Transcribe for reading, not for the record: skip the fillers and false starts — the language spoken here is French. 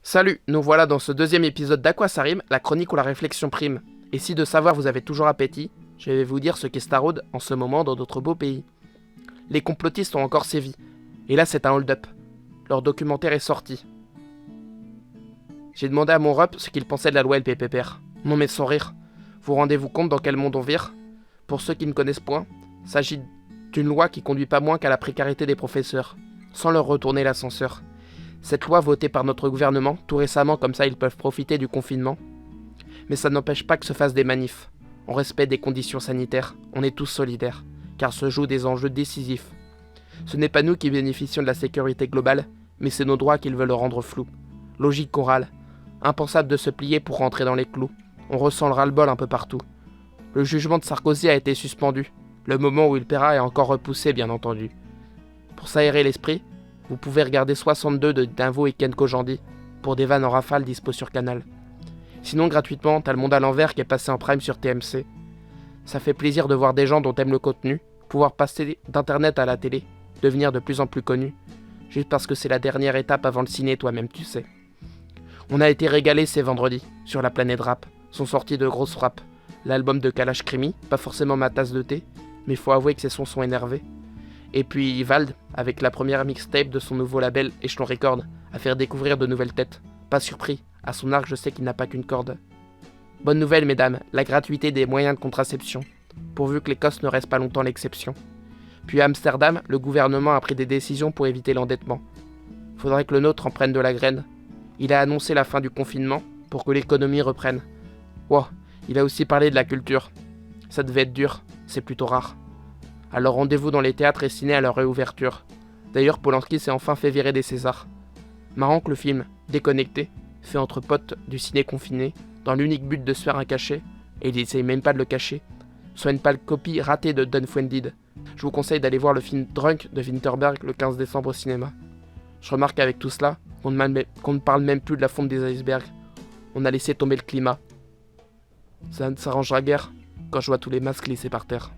Salut, nous voilà dans ce deuxième épisode d'À quoi ça rime, la chronique où la réflexion prime. Et si de savoir vous avez toujours appétit, je vais vous dire ce qu'est Starroad en ce moment dans notre beau pays. Les complotistes ont encore sévi, et là c'est un hold-up. Leur documentaire est sorti. J'ai demandé à mon rep ce qu'il pensait de la loi LPPR. Non mais sans rire, vous rendez-vous compte dans quel monde on vire? Pour ceux qui ne connaissent point, s'agit d'une loi qui conduit pas moins qu'à la précarité des professeurs, sans leur retourner l'ascenseur. Cette loi votée par notre gouvernement, tout récemment comme ça ils peuvent profiter du confinement. Mais ça n'empêche pas que se fassent des manifs. En respect des conditions sanitaires, on est tous solidaires, car se jouent des enjeux décisifs. Ce n'est pas nous qui bénéficions de la sécurité globale, mais c'est nos droits qu'ils veulent rendre flous. Logique chorale, impensable de se plier pour rentrer dans les clous. On ressent le ras-le-bol un peu partout. Le jugement de Sarkozy a été suspendu. Le moment où il paiera est encore repoussé, bien entendu. Pour s'aérer l'esprit, vous pouvez regarder 62 de Dinvo et Ken Kojandi pour des vannes en rafale dispo sur Canal. Sinon, gratuitement, t'as Le Monde à l'envers qui est passé en prime sur TMC. Ça fait plaisir de voir des gens dont t'aimes le contenu pouvoir passer d'internet à la télé, devenir de plus en plus connus, juste parce que c'est la dernière étape avant le ciné, toi-même tu sais. On a été régalés ces vendredis, sur la planète rap, sont sortis de grosses frappes. L'album de Kalash Krimi, pas forcément ma tasse de thé, mais faut avouer que ses sons sont énervés. Et puis Vald, avec la première mixtape de son nouveau label Echelon Record, à faire découvrir de nouvelles têtes. Pas surpris, à son arc je sais qu'il n'a pas qu'une corde. Bonne nouvelle mesdames, la gratuité des moyens de contraception, pourvu que l'Écosse ne reste pas longtemps l'exception. Puis à Amsterdam, le gouvernement a pris des décisions pour éviter l'endettement. Faudrait que le nôtre en prenne de la graine. Il a annoncé la fin du confinement pour que l'économie reprenne. Wow, il a aussi parlé de la culture. Ça devait être dur, c'est plutôt rare. Alors rendez-vous dans les théâtres et ciné à leur réouverture. D'ailleurs, Polanski s'est enfin fait virer des Césars. Marrant que le film, Déconnecté, fait entre potes du ciné confiné, dans l'unique but de se faire un cachet, et il essaye même pas de le cacher, soit une pâle copie ratée de Unfriended. Je vous conseille d'aller voir le film Drunk de Winterberg le 15 décembre au cinéma. Je remarque avec tout cela qu'on ne parle même plus de la fonte des icebergs. On a laissé tomber le climat. Ça ne s'arrangera guère quand je vois tous les masques glissés par terre.